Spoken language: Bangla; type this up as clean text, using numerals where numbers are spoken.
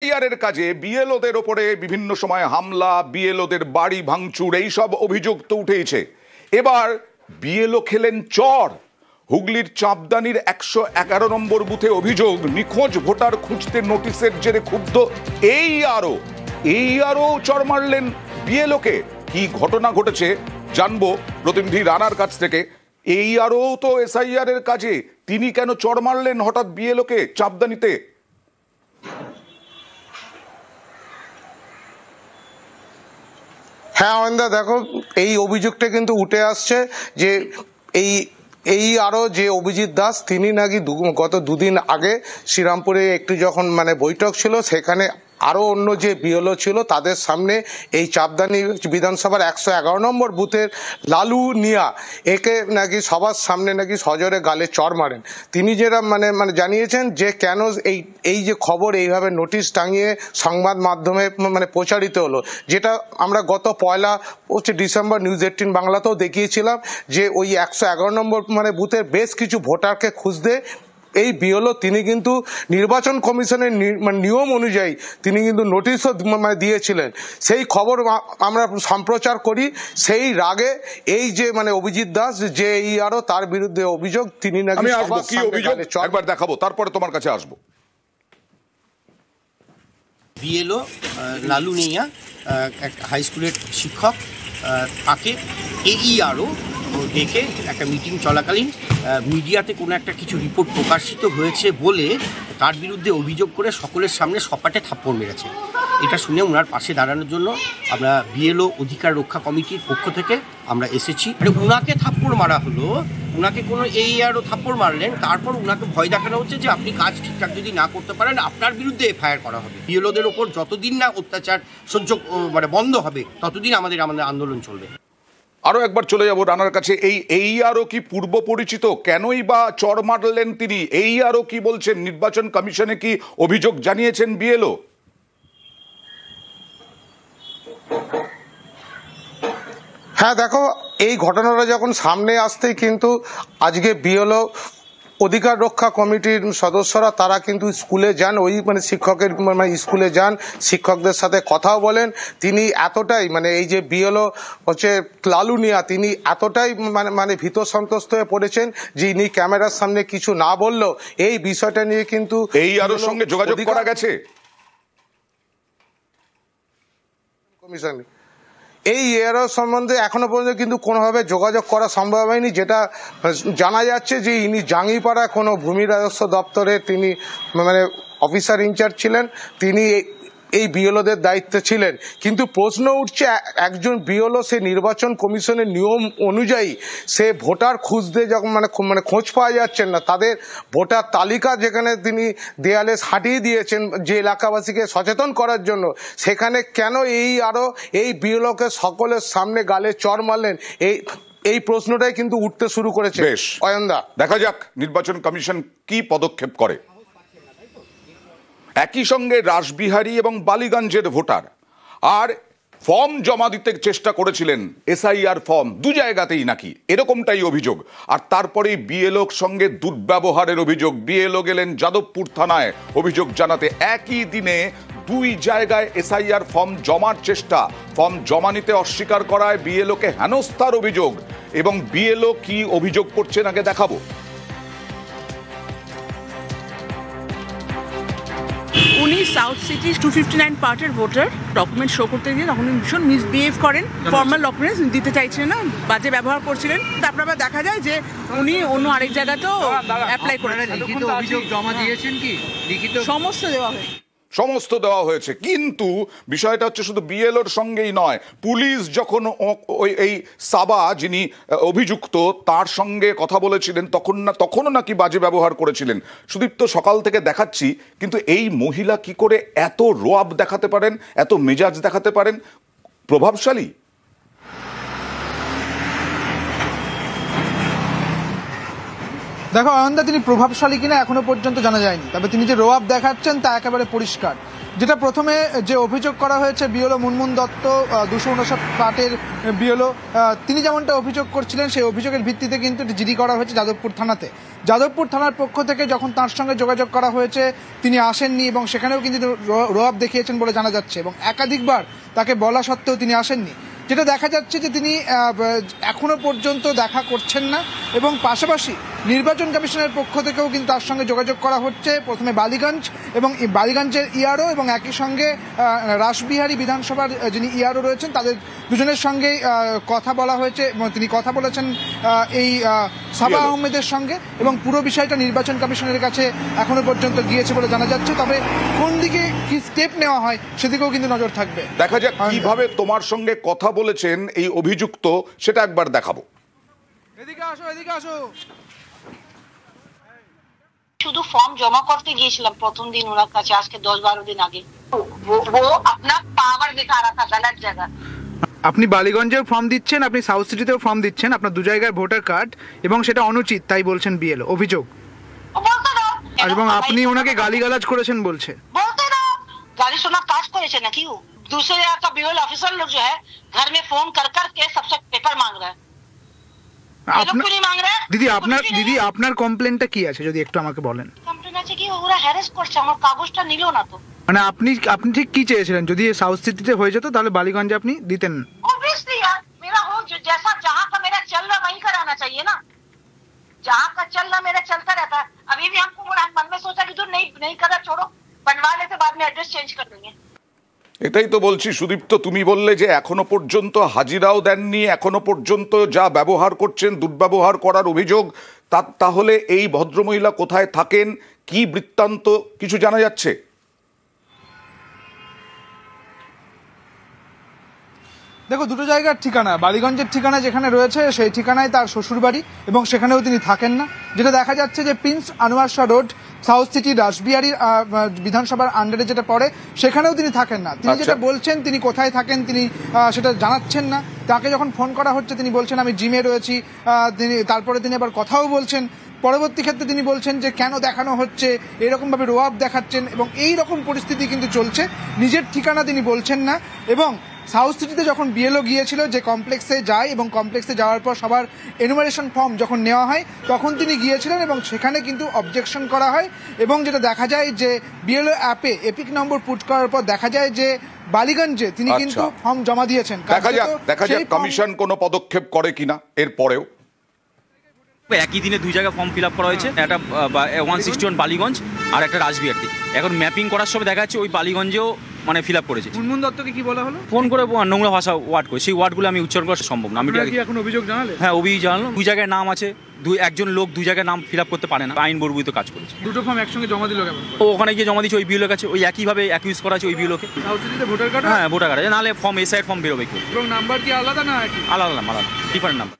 এর কাজে বিএলওদের ওপরে বিভিন্ন সময় হামলা, বিএলওদের বাড়ি ভাঙচুর, এইসব অভিযোগ তো উঠেছে। এবার বিএলও খেলেন চর। হুগলির চাপদানির 111 নম্বর বুথে অভিযোগ, নিখোঁজ ভোটার খুঁজতে নোটিশের জেরে ক্ষুব্ধ এই আরও চর মারলেন বিএলওকে। কি ঘটনা ঘটেছে জানবো প্রতিনিধি রানার কাছ থেকে। এই আরও তো এসআইআর এর কাজে, তিনি কেন চর মারলেন হঠাৎ বিএলওকে চাপদানিতে? হ্যাঁ অয়নদা, দেখো এই অভিযোগটা কিন্তু উঠে আসছে যে এই আরও যে অভিজিৎ দাস, তিনি নাকি গত দুদিন আগে শ্রীরামপুরে একটু যখন বৈঠক ছিল, সেখানে আরও অন্য যে বিএলও ছিল তাদের সামনে এই চাপদানি বিধানসভার 111 নম্বর বুথের লালু নিয়া একে নাকি সবার সামনে নাকি সজোরে গালে চর মারেন। তিনি যেটা জানিয়েছেন যে কেন এই যে খবর এইভাবে নোটিশ টাঙিয়ে সংবাদ মাধ্যমে প্রচারিত হলো, যেটা আমরা গত 1 ডিসেম্বর নিউজ 18 বাংলাতেও দেখিয়েছিলাম যে ওই 111 নম্বর বুথের বেশ কিছু ভোটারকে খুঁজতে এই বিএলও তিনি কিন্তু নির্বাচন কমিশনের নিয়ম অনুযায়ী তিনি কিন্তু নোটিশও দিয়েছিলেন। সেই খবর আমরা সম্প্রচার করি। সেই রাগে এই যে অভিজিৎ দাস যে এই আরও তার বিরুদ্ধে অভিযোগ, তিনি নাকি একবার দেখাবো, তারপরে তোমার কাছে আসবো। বিএলও লালু নিয়া হাই স্কুলের শিক্ষক, তাকে আরও ডেকে একটা মিটিং চলাকালীন মিডিয়াতে কোনো একটা কিছু রিপোর্ট প্রকাশিত হয়েছে বলে তার বিরুদ্ধে অভিযোগ করে সকলের সামনে সপাটে থাপ্পড় মেরেছে। এটা শুনে ওনার পাশে দাঁড়ানোর জন্য আমরা বিএলও অধিকার রক্ষা কমিটির পক্ষ থেকে আমরা এসেছি। ওনাকে থাপ্পড় মারা হলো, ওনাকে কোনো আরও থাপ্পড় মারলেন, তারপর ওনাকে ভয় দেখানো হচ্ছে যে আপনি কাজ ঠিকঠাক যদি না করতে পারেন আপনার বিরুদ্ধে এফআইআর করা হবে। বিএলওদের ওপর যতদিন না অত্যাচার সহ্য বন্ধ হবে ততদিন আমাদের আন্দোলন চলবে। আরো একবার চলে যাব রানার কাছে। এই আরও কি পূর্ব পরিচিত? কেনই বা চর মারলেন তিনি? এই আরও কি বলছেন? নির্বাচন কমিশনে কি অভিযোগ জানিয়েছেন বিএলও? হ্যাঁ দেখো, এই ঘটনাটা যখন সামনে আসতেই কিন্তু আজকে বিএলও অধিকার রক্ষা কমিটির সদস্যরা তারা কিন্তু স্কুলে যান, ওই শিক্ষকের স্কুলে যান, শিক্ষকদের সাথে কথাও বলেন। তিনি এতটাই এই যে বিএলও হচ্ছে লালু নিয়া, তিনি এতটাই ভীত সন্ত্রস্ত হয়ে পড়েছেন যে ইনি ক্যামেরার সামনে কিছু না বললেও এই বিষয়টা নিয়ে কিন্তু এই আরও সঙ্গে যোগাযোগ করা গেছে কমিশনে। এই এরও সম্বন্ধে এখনো পর্যন্ত কিন্তু কোনোভাবে যোগাযোগ করা সম্ভব হয়নি। যেটা জানা যাচ্ছে যে ইনি জাঙ্গিপাড়া কোনো ভূমি রাজস্ব দপ্তরে তিনি অফিসার ইনচার্জ ছিলেন, তিনি এই বিএলওদের দায়িত্বে ছিলেন। কিন্তু প্রশ্ন উঠছে, একজন বিএলও সে নির্বাচন কমিশনের নিয়ম অনুযায়ী সে ভোটার খুঁজতে যখন খোঁজ পাওয়া যাচ্ছেন না, তাদের ভোটার তালিকা যেখানে তিনি দেয়ালে সাটিয়ে দিয়েছেন যে এলাকাবাসীকে সচেতন করার জন্য, সেখানে কেন এই বিএলওকে সকলের সামনে গালে চর মারলেন, এই প্রশ্নটাই কিন্তু উঠতে শুরু করেছে। অয়নদা, দেখা যাক নির্বাচন কমিশন কি পদক্ষেপ করে। একই সঙ্গে রাসবিহারী এবং বালিগঞ্জের ভোটার আর ফর্ম জমা দিতে চেষ্টা করেছিলেন, এসআইআর ফর্ম, দু জায়গাতেই নাকি এরকমটাই অভিযোগ। আর তারপরেই বিএলওর সঙ্গে দুর্ব্যবহারের অভিযোগ। বিএলও গেলেন যাদবপুর থানায় অভিযোগ জানাতে। একই দিনে দুই জায়গায় এসআইআর ফর্ম জমার চেষ্টা, ফর্ম জমা নিতে অস্বীকার করায় বিএলওকে হেনস্থার অভিযোগ। এবং বিএলও কি অভিযোগ করছেন আগে দেখাবো। উনি সাউথ সিটি 259 পার্টের ভোটার, ডকুমেন্ট শো করতে গিয়ে তখন ভীষণ মিসবিহেভ করেন, ফর্মাল ডকুমেন্টস দিতে চাইছিলেন না, বাজে ব্যবহার করছিলেন। তারপর আবার দেখা যায় যে উনি অন্য আরেক জায়গাতেও অ্যাপ্লাই করেন। লিখিত অভিযোগ জমা দিয়েছেন কি? লিখিত সমস্ত দেওয়া হয়েছে। কিন্তু বিষয়টা হচ্ছে শুধু বিএলওর সঙ্গেই নয়, পুলিশ যখন এই সাবা যিনি অভিযুক্ত তার সঙ্গে কথা বলেছিলেন তখনও নাকি বাজে ব্যবহার করেছিলেন। সুদীপ্ত, সকাল থেকে দেখাচ্ছি, কিন্তু এই মহিলা কি করে এত রোয়াব দেখাতে পারেন, এত মেজাজ দেখাতে পারেন? প্রভাবশালী। দেখো অয়নদা, তিনি প্রভাবশালী কিনা এখনো পর্যন্ত জানা যায়নি, তবে তিনি যে রোয়াব দেখাচ্ছেন তা একেবারে পরিষ্কার। যেটা প্রথমে যে অভিযোগ করা হয়েছে বিএলও মুনমুন দত্ত 259 পার্টের বিএলও, তিনি যেমনটা অভিযোগ করছিলেন সেই অভিযোগের ভিত্তিতে কিন্তু জিডি করা হয়েছে যাদবপুর থানাতে। যাদবপুর থানার পক্ষ থেকে যখন তার সঙ্গে যোগাযোগ করা হয়েছে তিনি আসেননি এবং সেখানেও কিন্তু রোয়াব দেখিয়েছেন বলে জানা যাচ্ছে এবং একাধিকবার তাকে বলা সত্ত্বেও তিনি আসেননি। যেটা দেখা যাচ্ছে যে তিনি এখনো পর্যন্ত দেখা করছেন না এবং পাশাপাশি নির্বাচন কমিশনের পক্ষ থেকেও কিন্তু তার সঙ্গে যোগাযোগ করা হচ্ছে, প্রথমে বালিগঞ্জ এবং বালিগঞ্জের ইআরও এবং একই সঙ্গে রাসবিহারী বিধানসভার যিনি ইআরও রয়েছেন তাদের দুজনের সঙ্গেই কথা বলা হয়েছে এবং তিনি কথা বলেছেন এই সাবা আহমেদের সঙ্গে এবং পুরো বিষয়টা নির্বাচন কমিশনের কাছে এখনো পর্যন্ত গিয়েছে বলে জানা যাচ্ছে। তবে কোন দিকে কি স্টেপ নেওয়া হয় সেদিকেও কিন্তু নজর থাকবে। দেখা যাক কিভাবে তোমার সঙ্গে কথা বলেছেন এই অভিযুক্ত, সেটা একবার দেখাবো। এদিকে আসো, এদিকে আসো। শুধু ফর্ম জমা করতে গিয়েছিলাম প্রথম দিন ওনার কাছে, আজকে 10-12 দিন আগে। वो अपना पावर दिखा रहा था गलत जगह। আপনি বালিগঞ্জেও ফর্ম দিচ্ছেন, আপনি সাউথ সিটিতেও ফর্ম দিচ্ছেন, আপনার দু জায়গায় ভোটার কার্ড এবং সেটা অনুচিত তাই বলছেন বিএলও, অভিযোগ। বলতে দাও। এবং আপনি ওনাকে গালিগালাজ করেছেন বলছে। বলতে দাও, গালি শোনা কাজ করেছে নাকি? दूसरे जगह का बीएल ऑफिसर लोग जो है घर में फोन कर कर के सबसे पेपर मांग रहा है। দিদি আপনার কমপ্লেনটা কি আছে যদি একটু আমাকে বলেন। কমপ্লেন আছে কি ওরা হ্যারাস করছে, আমার কাগজটা নিল না তো। মানে আপনি ঠিক কি চেয়েছিলেন? যদি সাউথ সিটিতে হয়ে যেত তাহলে বালিগঞ্জে আপনি দিতেন। ऑब्वियसली यार, मेरा हो जैसा जहाँ का मेरा चल रहा वहीं कराना चाहिए ना। जहाँ का चल रहा मेरा चलता रहता है। अभी भी हमको मन में सोचा कि नहीं करा, छोड़ो, बनवा लेते, बाद में एड्रेस चेंज कर देंगे। এটাই তো বলছি সুদীপ্ত, তুমি বললে যে এখনো পর্যন্ত হাজিরাও দেননি, এখনো পর্যন্ত যা ব্যবহার করছেন দুর্ব্যবহার করার অভিযোগ, তাহলে এই ভদ্রমহিলা কোথায় থাকেন, কি বৃত্তান্ত কিছু জানা যাচ্ছে? দেখো, দুটো জায়গার ঠিকানা, বালিগঞ্জের ঠিকানা যেখানে রয়েছে সেই ঠিকানায় তার শ্বশুরবাড়ি এবং সেখানেও তিনি থাকেন না। যেটা দেখা যাচ্ছে যে Prince Anwar Shah road south city Rashbehari বিধানসভার আন্ডারে যেটা পড়ে সেখানেও তিনি থাকেন না। তিনি যেটা বলছেন তিনি কোথায় থাকেন তিনি সেটা জানাচ্ছেন না। তাকে যখন ফোন করা হচ্ছে তিনি বলছেন আমি জিমে রয়েছি, তারপরে তিনি আবার কথাও বলছেন। পরবর্তী ক্ষেত্রে তিনি বলছেন যে কেন দেখানো হচ্ছে, এরকমভাবে রোয়াব দেখাচ্ছেন এবং এই রকম পরিস্থিতি কিন্তু চলছে। নিজের ঠিকানা তিনি বলছেন না এবং সাউথ সিটিতে যখন বিএলও গিয়েছিল যে কমপ্লেক্সে যায় এবং কমপ্লেক্সে যাওয়ার পর সবার এনুমারেশন ফর্ম যখন নেওয়া হয় তখন তিনি গিয়েছিলেন এবং সেখানে কিন্তু অবজেকশন করা হয় এবং যেটা দেখা যায় যে বিএলও অ্যাপে এপিক নম্বর পুট করার পর দেখা যায় যে বালিগঞ্জে তিনি কিন্তু ফর্ম জমা দিয়েছেন। দেখা যাক কমিশন কোনো পদক্ষেপ করে কিনা এর পরেও। একই দিনে দুই জায়গায় ফর্ম ফিল আপ করা হয়েছে, একটা 161 বালিগঞ্জ আর একটা রাসবিহারী। এখন ম্যাপিং করার সময় দেখা যাচ্ছে ওই বালিগঞ্জেও মানে ফিল আপ করেছে। মুনমুন দত্তকে কি বলা হলো? ফোন করে নোংরা ভাষা ওয়ার্ড করে, সেই ওয়ার্ডগুলো আমি উচ্চারণ করা সম্ভব না। আমি এখন অভিযোগ জানালে? হ্যাঁ, অভিযোগ জানালাম। দুই জায়গায় নাম আছে, একজন লোক দুই জায়গায় নাম ফিল আপ করতে পারে না, আইন বর্বিত কাজ করেছে। দুটো ফর্ম একসঙ্গে জমা দিল কেমন? ও ওখানে গিয়ে জমা দিচ্ছে ওই বিএলওর কাছে, ওই একইভাবে অ্যাকিউজ করা আছে ওই বিএলওকে। সাউথ সিটিতে ভোটার কার্ড? হ্যাঁ, ভোটার কার্ড, নাহলে ফর্ম এসআইয়ের ফর্ম বেরোবে কেউ। এবং নাম্বার কি আলাদা না? আলাদা ডিফারেন্ট নাম্বার।